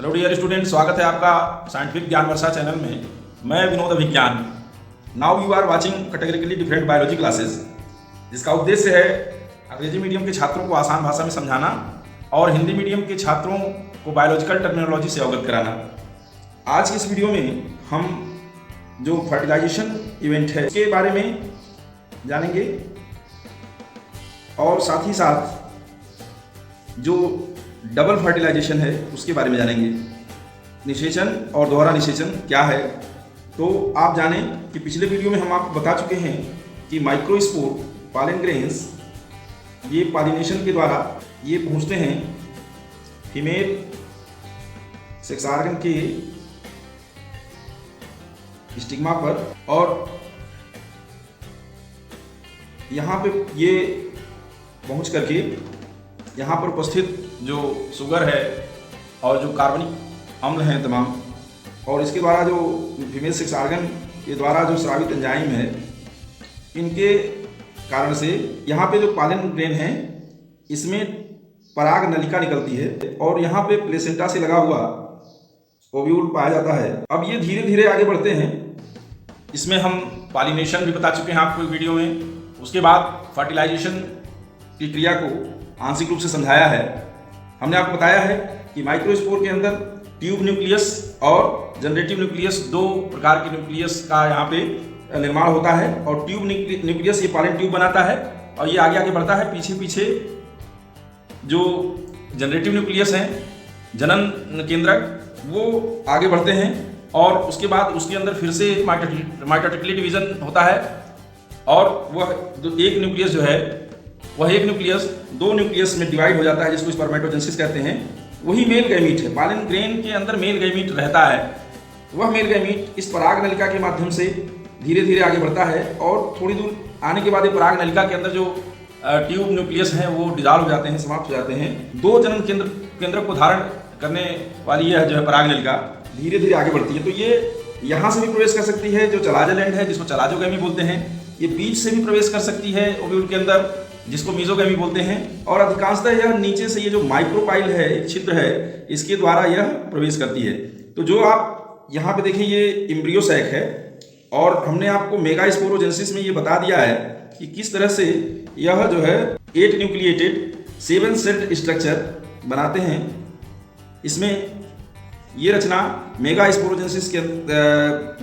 Hello dear student, स्वागत है आपका साइंटिफिक ज्ञान वर्षा चैनल में। मैं Vinod Abhigyan. Now you are watching categorically different biology classes, जिसका उद्देश्य है अंग्रेजी मीडियम के छात्रों को आसान भाषा में समझाना और हिंदी मीडियम के छात्रों को बायोलॉजिकल टर्मिनोलॉजी से अवगत कराना। आज की इस वीडियो में हम जो फर्टिलाइजेशन इवेंट है उसके बारे में जानेंगे और साथ ही साथ जो डबल फर्टिलाइजेशन है उसके बारे में जानेंगे। निषेचन और दोहरा निषेचन क्या है, तो आप जानें कि पिछले वीडियो में हम आपको बता चुके हैं कि माइक्रोस्पोर पॉलन ग्रेन्स ये पॉलिनेशन के द्वारा ये पहुंचते हैं फीमेल सेक्स ऑर्गन के स्टिग्मा पर और यहाँ पे ये पहुंच करके यहाँ पर उपस्थित जो शुगर है और जो कार्बनिक अम्ल हैं तमाम, और इसके द्वारा जो फीमेल सेक्स ऑर्गन के द्वारा जो स्रावित एंजाइम है, इनके कारण से यहाँ पे जो पॉलन ग्रेन है इसमें पराग नलिका निकलती है और यहाँ पे प्लेसेंटा से लगा हुआ ओव्यूल पाया जाता है। अब ये धीरे धीरे आगे बढ़ते हैं। इसमें हम पॉलिनेशन भी बता चुके हैं आपको एक वीडियो में। उसके बाद फर्टिलाइजेशन की क्रिया को आंशिक रूप से समझाया है। हमने आपको बताया है कि माइक्रोस्पोर के अंदर ट्यूब न्यूक्लियस और जनरेटिव न्यूक्लियस, दो प्रकार के न्यूक्लियस का यहाँ पे निर्माण होता है और ट्यूब न्यूक्लियस ये पॉलन ट्यूब बनाता है और ये आगे आगे बढ़ता है। पीछे पीछे जो जनरेटिव न्यूक्लियस हैं, जनन केंद्रक, वो आगे बढ़ते हैं और उसके बाद उसके अंदर फिर से माइटोटिकली डिवीजन होता है और वह एक न्यूक्लियस जो है वह एक न्यूक्लियस दो न्यूक्लियस में डिवाइड हो जाता है, जिसको स्पर्मेटोजेनेसिस कहते हैं। वही मेल गैमीट है। पॉलन ग्रेन के अंदर मेल गैमीट रहता है। वह मेल गैमीट इस पराग नलिका के माध्यम से धीरे धीरे आगे बढ़ता है और थोड़ी दूर आने के बाद ये पराग नलिका के अंदर जो ट्यूब न्यूक्लियस हैं वो डिजॉल्व हो जाते हैं, समाप्त हो जाते हैं। दो जनन केंद्र को धारण करने वाली यह जो है पराग नलिका धीरे धीरे आगे बढ़ती है। तो ये यहाँ से भी प्रवेश कर सकती है, जो चलाजल एंड है जिसको चलाजोगैमी बोलते हैं। ये बीच से भी प्रवेश कर सकती है ओव्यूल के अंदर, जिसको मीजोगैमी बोलते हैं। और अधिकांशतः यह नीचे से ये जो माइक्रोपाइल है, एक छिद्र है, इसके द्वारा यह प्रवेश करती है। तो जो आप यहाँ पे देखें ये एम्ब्रियो सैक है और हमने आपको मेगास्पोरोजेनेसिस में ये बता दिया है कि किस तरह से यह जो है 8 न्यूक्लिएटेड 7 सेल्ड स्ट्रक्चर बनाते हैं। इसमें ये रचना मेगास्पोरोजेनेसिस के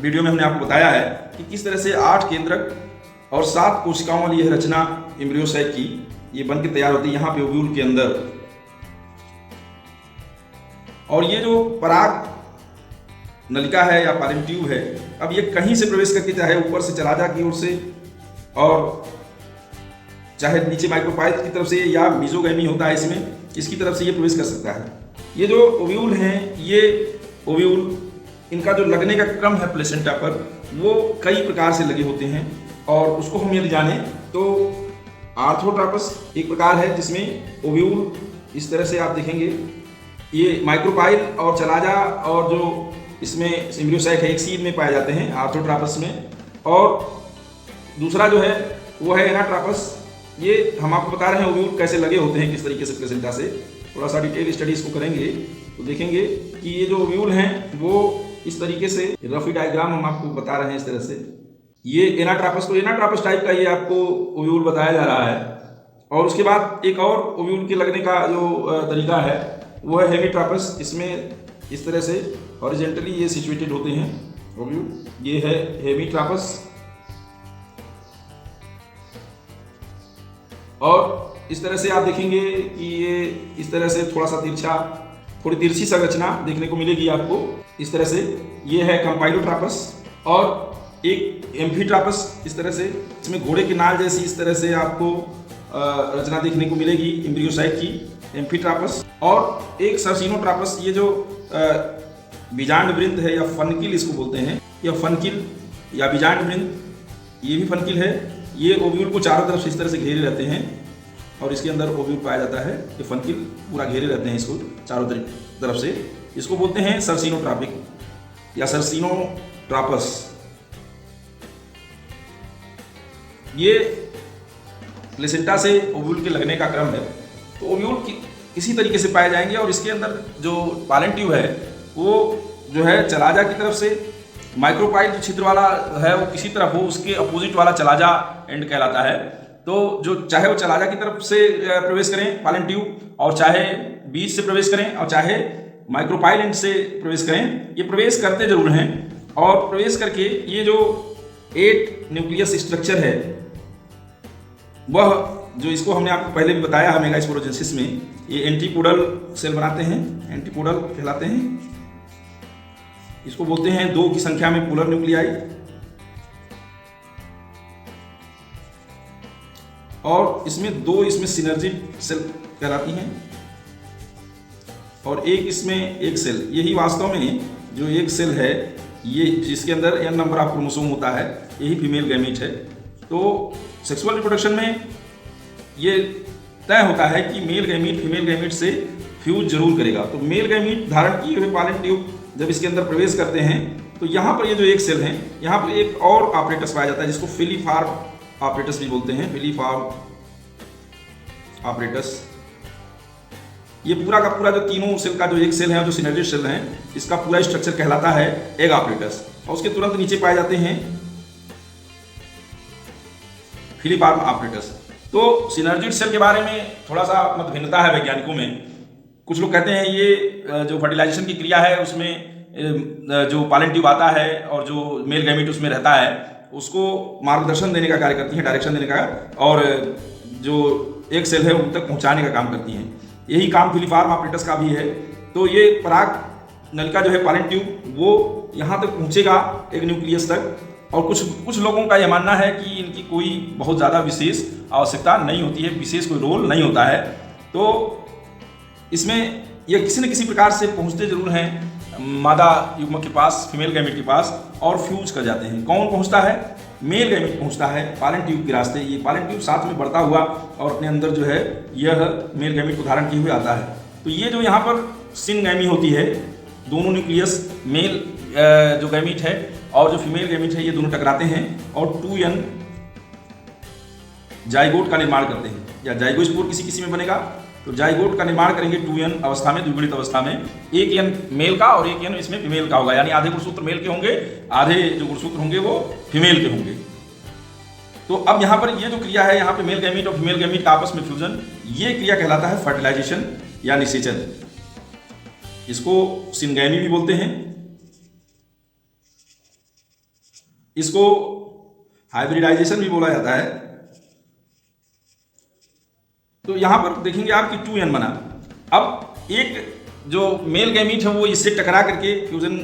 वीडियो में हमने आपको बताया है कि किस तरह से 8 केंद्रक और 7 कोशिकाओं वाली यह रचना एम्ब्रियो सैक की ये बन के तैयार होती है यहाँ पे ओव्यूल के अंदर। और ये जो पराग नलिका है या पॉलन ट्यूब है, अब ये कहीं से प्रवेश करके, चाहे ऊपर से चलाजा की ओर से और चाहे नीचे माइक्रोपाइल की तरफ से या मीजोगैमी होता है इसमें, इसकी तरफ से ये प्रवेश कर सकता है। ये जो ओव्यूल हैं, ये ओव्यूल इनका जो लगने का क्रम है प्लेसेंटा पर, वो कई प्रकार से लगे होते हैं और उसको हम यदि जाने तो आर्थोट्रापस एक प्रकार है जिसमें ओव्यूल इस तरह से आप देखेंगे, ये माइक्रोपाइल और चलाजा और जो इसमें एम्ब्रियो सैक है एक सीध में पाए जाते हैं आर्थोट्रापस में। और दूसरा जो है वो है एनाट्रापस। ये हम आपको बता रहे हैं ओव्यूल कैसे लगे होते हैं, किस तरीके से प्लेसेंटा से। थोड़ा सा डिटेल स्टडी इसको करेंगे तो देखेंगे कि ये जो ओव्यूल हैं वो इस तरीके से, रफी डायग्राम हम आपको बता रहे हैं इस तरह से। ये एनाट्रापस, तो एनाट्रापस टाइप का ये आपको ओव्यूल बताया जा रहा है। और उसके बाद एक और ओव्यूल के लगने का जो तरीका है वो है हेमीट्रापस। इसमें इस तरह से हॉरिजेंटली ये सिचुएटेड होते हैं ओव्यूल। ये है हेमीट्रापस। और इस तरह से आप देखेंगे कि ये इस तरह से थोड़ी तिरछी संरचना देखने को मिलेगी आपको इस तरह से। ये है कंपाइलोट्रापस और एक एम्फीट्रापस इस तरह से, इसमें घोड़े के नाल जैसी इस तरह से आपको रचना देखने को मिलेगी एम्ब्रियो सैक की, एम्फीट्रापस। और एक सर्सिनोट्रापस, ये जो बीजांड वृंत है या फनकिल इसको बोलते हैं, यह फनकिल या बीजांड वृंत, ये भी फनकिल है। ये ओव्यूल को चारों तरफ से इस तरह से घेरे रहते हैं और इसके अंदर ओव्यूल पाया जाता है। ये फनकिल पूरा घेरे रहते हैं इसको चारों तरफ से। इसको बोलते हैं सर्सिनोट्रापिक या सर्सिनोट्रापस। ये प्लेसेंटा से ओव्यूल के लगने का क्रम है। तो ओव्यूल इसी तरीके से पाए जाएंगे और इसके अंदर जो पॉलन ट्यूब है वो जो है चलाजा की तरफ से, माइक्रोपाइल जो छिद्र वाला है वो किसी तरफ हो, उसके अपोजिट वाला चलाजा एंड कहलाता है। तो जो चाहे वो चलाजा की तरफ से प्रवेश करें पालन ट्यूब, और चाहे बीच से प्रवेश करें, और चाहे माइक्रोपाइल एंड से प्रवेश करें, ये प्रवेश करते जरूर हैं। और प्रवेश करके ये जो 8 न्यूक्लियस स्ट्रक्चर है, वह जो इसको हमने आपको पहले भी बताया है मेगास्पोरोजेनेसिस में, ये एंटीपोडल सेल बनाते हैं, एंटीपोडल कहलाते हैं। इसको बोलते हैं 2 की संख्या में पोलर न्यूक्लियाई, और इसमें 2 इसमें सिनर्जिड सेल कहलाती हैं, और एक इसमें एक सेल। यही वास्तव में जो एक सेल है, ये जिसके अंदर n नंबर ऑफ क्रोमोसोम होता है, यही फीमेल गैमीट है। तो सेक्सुअल रिप्रोडक्शन में ये तय होता है कि मेल गैमीट फीमेल गैमीट से फ्यूज जरूर करेगा। तो मेल गैमीट धारण किए हुए पालन ट्यूब जब इसके अंदर प्रवेश करते हैं, तो यहाँ पर ये जो एक सेल है, यहाँ पर एक और ऑपरेटस पाया जाता है जिसको फिलीफार्म ऑपरेटस भी बोलते हैं, फिलीफार्म ऑपरेटस। ये पूरा का पूरा जो तीनों सेल का जो एक सेल है, जो सिनर्जिड सेल है, इसका पूरा स्ट्रक्चर कहलाता है एग ऑपरेटस। और उसके तुरंत नीचे पाए जाते हैं फिलीफार्म ऑपरेटस। तो सिनर्जिड सेल के बारे में थोड़ा सा मत भिन्नता है वैज्ञानिकों में। कुछ लोग कहते हैं ये जो फर्टिलाइजेशन की क्रिया है उसमें जो पालन ट्यूब आता है और जो मेल गैमीट उसमें रहता है, उसको मार्गदर्शन देने का कार्य करती हैं, डायरेक्शन देने का, और जो एक सेल है उन तक पहुंचाने का काम करती हैं। यही काम फिलीफार्म ऑपरेटस का भी है। तो ये पराग नलिका जो है पालन ट्यूब, वो यहाँ तक पहुँचेगा एक न्यूक्लियस तक। और कुछ लोगों का यह मानना है कि इनकी कोई बहुत ज़्यादा विशेष आवश्यकता नहीं होती है, विशेष कोई रोल नहीं होता है। तो इसमें ये किसी न किसी प्रकार से पहुँचते जरूर हैं मादा युग्मक के पास, फीमेल गैमीट के पास, और फ्यूज कर जाते हैं। कौन पहुँचता है? मेल गैमीट पहुँचता है पालन ट्यूब के रास्ते। ये पालन ट्यूब साथ में बढ़ता हुआ और अपने अंदर जो है यह मेल गैमीट को धारण किए हुए आता है। तो ये जो यहाँ पर सिनगैमी होती है, दोनों न्यूक्लियस मेल जो गैमीट है और जो फीमेल गैमीट है, ये दोनों टकराते हैं और 2n जाइगोट का निर्माण करते हैं, या जाइगोस्पोर किसी में बनेगा। तो जाइगोट का निर्माण करेंगे 2n अवस्था में, द्विगुणित अवस्था में। एक n मेल का और एक n इसमें फीमेल का होगा, यानी आधे गुणसूत्र मेल के होंगे, आधे जो गुणसूत्र होंगे वो फीमेल के होंगे। तो अब यहाँ पर ये जो क्रिया है, यहाँ पे मेल गैमीट और फीमेल गैमीट का आपस में फ्यूजन, ये क्रिया कहलाता है फर्टिलाइजेशन या निषेचन। इसको सिनगैमी भी बोलते हैं, इसको हाइब्रिडाइजेशन भी बोला जाता है। तो यहां पर देखेंगे आप कि 2n बना। अब एक जो मेल गैमीट है वो इससे टकरा करके फ्यूजन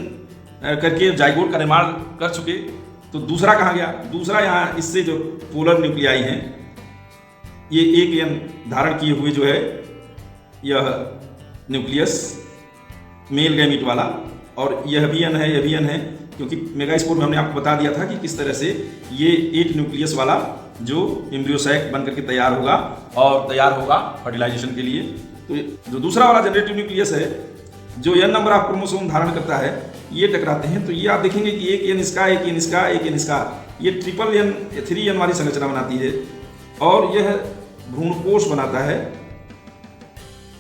करके जाइगोट का निर्माण कर चुके, तो दूसरा कहाँ गया? दूसरा यहाँ इससे जो पोलर न्यूक्लियाई हैं, ये एक n धारण किए हुए जो है यह न्यूक्लियस मेल गैमीट वाला, और यह भी n है, यह भी n है, क्योंकि मेगास्पोर में हमने आपको बता दिया था कि किस तरह से ये 8 न्यूक्लियस वाला जो एम्ब्रियो सैक बन करके तैयार होगा और तैयार होगा फर्टिलाइजेशन के लिए। तो जो दूसरा वाला जनरेटिव न्यूक्लियस है, जो n नंबर ऑफ क्रोमोसोम धारण करता है, ये टकराते हैं। तो ये आप देखेंगे कि एक n इसका, एक n इसका, एक n इसका, ये ट्रिपल n 3n वाली संरचना बनाती है, और यह भ्रूणकोश बनाता है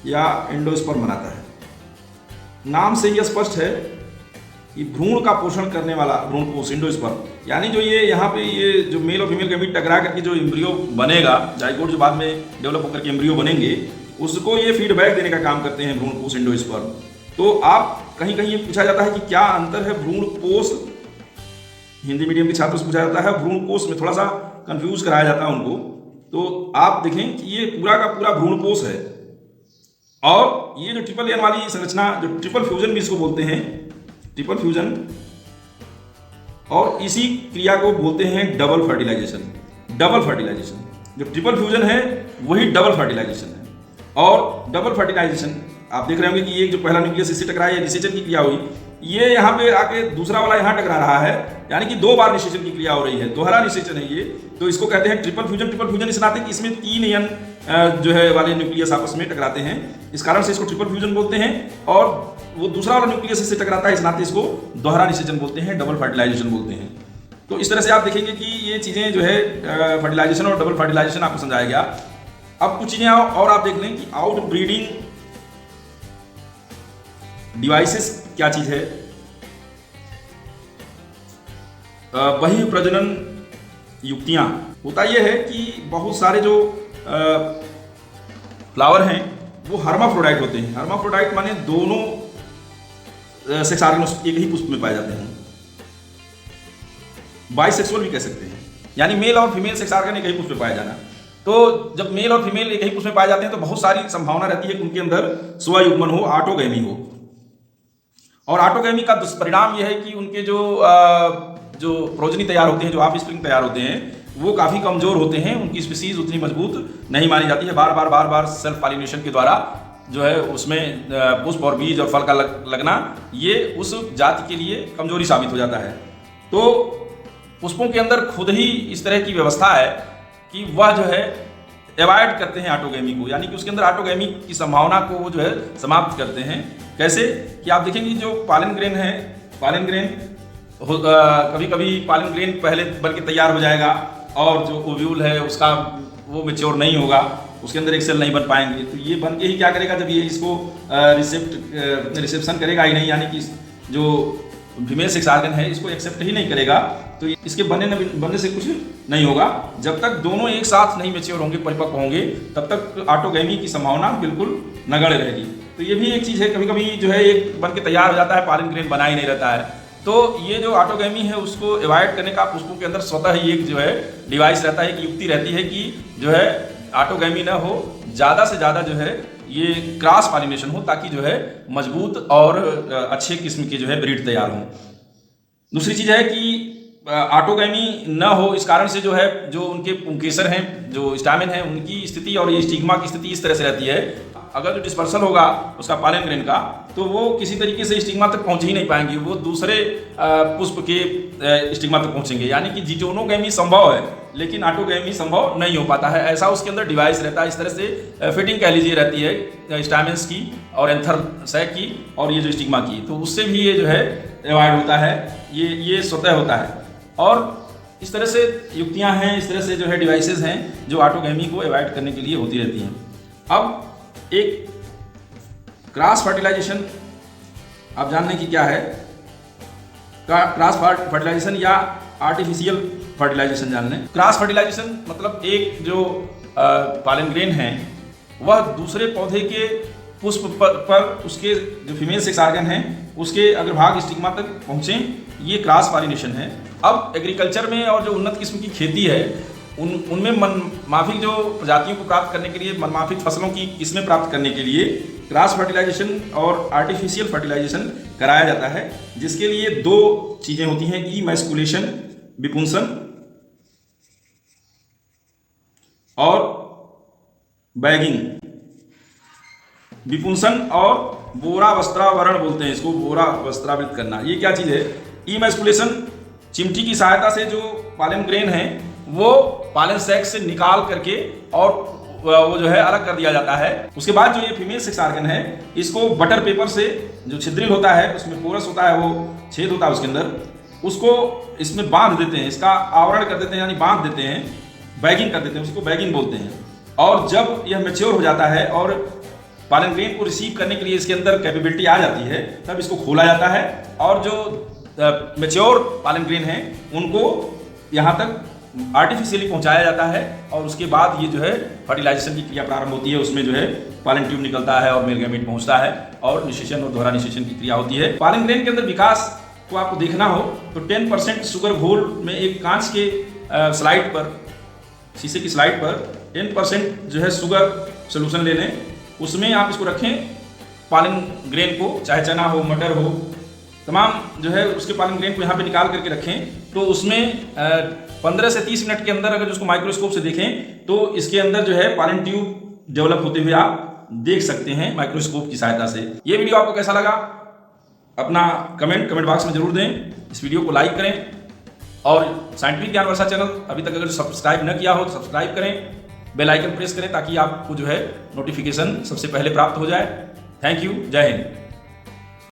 या एंडोस्पर्म बनाता है। नाम से यह स्पष्ट है कि भ्रूण का पोषण करने वाला भ्रूणकोश, एंडोस्पर्म, यानी जो ये यहाँ पे ये जो मेल और फीमेल गैमीट टकरा करके जो एम्ब्रियो बनेगा, जाइगोट जो बाद में डेवलप होकर के एम्ब्रियो बनेंगे, उसको ये फीडबैक देने का काम करते हैं भ्रूणकोश, एंडोस्पर्म। तो आप कहीं कहीं ये पूछा जाता है कि क्या अंतर है भ्रूणकोश, हिंदी मीडियम के छात्रों से पूछा जाता है, भ्रूणकोश में थोड़ा सा कंफ्यूज कराया जाता है उनको। तो आप देखें कि ये पूरा का पूरा भ्रूणकोश है, और ये जो ट्रिपल n वाली संरचना, जो ट्रिपल फ्यूजन भी इसको बोलते हैं, ट्रिपल फ्यूजन, और इसी क्रिया को बोलते हैं डबल फर्टिलाइजेशन। डबल फर्टिलाइजेशन, जो ट्रिपल फ्यूजन है वही डबल फर्टिलाइजेशन है। और डबल फर्टिलाइजेशन आप देख रहे होंगे कि ये जो पहला न्यूक्लियस इससे टकराया, निषेचन की क्रिया हुई, ये यहाँ पे आके दूसरा वाला यहाँ टकरा रहा है, यानी कि 2 बार निषेचन की क्रिया हो रही है, दोहरा निषेचन है ये। तो इसको कहते हैं ट्रिपल फ्यूजन। ट्रिपल फ्यूजन इस नाते कि इसमें 3n जो है वाले न्यूक्लियस आपस में टकराते हैं, इस कारण से इसको ट्रिपल फ्यूजन बोलते हैं। और वो दूसरा वाला न्यूक्लियस इससे टकराता है, इस नाते इसको दोहरा निषेचन बोलते हैं, डबल फर्टिलाइजेशन बोलते हैं। तो इस तरह से आप देखेंगे कि ये चीज़ें जो है फर्टिलाइजेशन और डबल फर्टिलाइजेशन आपको समझाया गया। अब कुछ चीज़ें और आप देख लें कि आउट ब्रीडिंग डिवाइसेस क्या चीज़ है। वही प्रजनन युक्तियाँ, होता यह है कि बहुत सारे जो फ्लावर हैं वो हर्माफ्रोडाइट होते हैं। हर्माफ्रोडाइट माने दोनों सेक्स ऑर्गन एक ही पुष्प में पाए जाते हैं। बाइसेक्सुअल भी कह सकते हैं, यानी मेल और फीमेल सेक्स ऑर्गन एक ही पुष्प में पाया जाना। तो जब मेल और फीमेल एक ही पुष्प में पाए जाते हैं तो बहुत सारी संभावना रहती है कि उनके अंदर स्वयुग्मन हो, ऑटोगैमी हो। और ऑटोगैमी का दुष्परिणाम यह है कि उनके जो प्रोजनी तैयार होते हैं, जो ऑफस्प्रिंग तैयार होते हैं, वो काफ़ी कमज़ोर होते हैं। उनकी स्पीसीज उतनी मजबूत नहीं मानी जाती है। बार बार सेल्फ पॉलिनेशन के द्वारा जो है उसमें पुष्प और बीज और फल का लगना, ये उस जाति के लिए कमजोरी साबित हो जाता है। तो पुष्पों के अंदर खुद ही इस तरह की व्यवस्था है कि वह जो है एवॉइड करते हैं ऑटोगैमी को, यानी कि उसके अंदर ऑटोगैमी की संभावना को वो जो है समाप्त करते हैं। कैसे कि आप देखेंगे जो पालन ग्रेन है, पालन ग्रेन कभी कभी पालन ग्रेन पहले बन के तैयार हो जाएगा और जो ओव्यूल है उसका वो मैच्योर नहीं होगा, उसके अंदर एक सेल नहीं बन पाएंगे। तो ये बन के ही क्या करेगा, जब ये इसको रिसेप्शन करेगा ही नहीं, यानी कि जो फीमेल सेक्स ऑर्गन है इसको एक्सेप्ट ही नहीं करेगा, तो इसके बनने से कुछ नहीं होगा। जब तक दोनों एक साथ नहीं मैच्योर होंगे, परिपक्व होंगे, तब तक ऑटोगैमी की संभावना बिल्कुल नगण्य रहेगी। तो ये भी एक चीज़ है, कभी कभी जो है एक बन के तैयार हो जाता है, पालन ग्रेन बना ही नहीं रहता है। तो ये जो ऑटोगैमी है उसको एवॉइड करने का पुष्पों के अंदर स्वतः ही एक जो है डिवाइस रहता है, एक युक्ति रहती है कि जो है ऑटोगैमी ना हो, ज़्यादा से ज़्यादा जो है ये क्रॉस पॉलिनेशन हो, ताकि जो है मजबूत और अच्छे किस्म के जो है ब्रीड तैयार हों। दूसरी चीज़ है कि ऑटोगैमी न हो, इस कारण से जो है जो उनके पुंकेसर हैं, जो स्टामेन है, उनकी स्थिति और ये स्टिग्मा की स्थिति इस तरह से रहती है, अगर जो डिस्पर्सल होगा उसका पालन ग्रेन का, तो वो किसी तरीके से स्टिग्मा तक पहुंच ही नहीं पाएंगे, वो दूसरे पुष्प के स्टिग्मा तक पहुंचेंगे। यानी कि जिजोनोगैमी संभव है लेकिन ऑटोगैमी संभव नहीं हो पाता है। ऐसा उसके अंदर डिवाइस रहता है, इस तरह से फिटिंग कह लीजिए रहती है स्टामेन्स की और एंथर सैक की और ये जो स्टिग्मा की, तो उससे भी ये जो है एवॉइड होता है, ये स्वतः होता है। और इस तरह से युक्तियाँ हैं, इस तरह से जो है डिवाइसेस हैं जो ऑटोगैमी को एवॉइड करने के लिए होती रहती हैं। अब एक क्रॉस फर्टिलाइजेशन आप जान लें कि क्या है। क्रॉस फर्टिलाइजेशन या आर्टिफिशियल फर्टिलाइजेशन जान लें। क्रॉस फर्टिलाइजेशन मतलब एक जो पालन ग्रेन है वह दूसरे पौधे के पुष्प पर उसके जो फीमेल सेक्स ऑर्गन हैं उसके अग्रभाग स्टिग्मा तक पहुँचे, ये क्रॉस पॉलिनेशन है। अब एग्रीकल्चर में और जो उन्नत किस्म की खेती है उनमें मनमाफिक जो प्रजातियों को प्राप्त करने के लिए, मनमाफिक फसलों की किस्में प्राप्त करने के लिए क्रॉस फर्टिलाइजेशन और आर्टिफिशियल फर्टिलाइजेशन कराया जाता है, जिसके लिए दो चीज़ें होती हैं, इमैस्कुलेशन विपुंसन और बैगिंग। विपुंसन और बोरा वस्त्रावरण बोलते हैं इसको, बोरा वस्त्रावृत करना। ये क्या चीज़ है? इमैस्कुलेशन चिमटी की सहायता से जो पालन ग्रेन है वो पालन सैक से निकाल करके और वो जो है अलग कर दिया जाता है। उसके बाद जो ये फीमेल सेक्स ऑर्गन है इसको बटर पेपर से, जो छिद्रिल होता है उसमें पोरस होता है, वो छेद होता है उसके अंदर, उसको इसमें बांध देते हैं, इसका आवरण कर देते हैं, यानी बांध देते हैं, बैगिंग कर देते हैं, उसको बैगिंग बोलते हैं। और जब यह मैच्योर हो जाता है और पालन ग्रेन को रिसीव करने के लिए इसके अंदर कैपेबिलिटी आ जाती है, तब इसको खोला जाता है और जो मैच्योर पालन ग्रेन है उनको यहाँ तक आर्टिफिशियली पहुंचाया जाता है और उसके बाद ये जो है फर्टिलाइजेशन की क्रिया प्रारंभ होती है। उसमें जो है पालन ट्यूब निकलता है और मेल गैमेट पहुंचता है और निषेचन और दोहरा निषेचन की क्रिया होती है। पालन ग्रेन के अंदर विकास को आपको देखना हो तो 10% शुगर घोल में एक कांच के स्लाइड पर, शीशे की स्लाइड पर 10% जो है शुगर सोल्यूशन ले लें, उसमें आप इसको रखें, पालन ग्रेन को, चाहे चना हो, मटर हो, तमाम जो है उसके पालन ग्रेन को यहाँ पे निकाल करके रखें। तो उसमें 15 से 30 मिनट के अंदर अगर उसको माइक्रोस्कोप से देखें तो इसके अंदर जो है पालन ट्यूब डेवलप होते हुए आप देख सकते हैं माइक्रोस्कोप की सहायता से। ये वीडियो आपको कैसा लगा अपना कमेंट बॉक्स में जरूर दें। इस वीडियो को लाइक करें और साइंटिफिक ज्ञान वर्षा चैनल अभी तक अगर सब्सक्राइब न किया हो तो सब्सक्राइब करें, बेल आइकन प्रेस करें ताकि आपको जो है नोटिफिकेशन सबसे पहले प्राप्त हो जाए। थैंक यू, जय हिंद।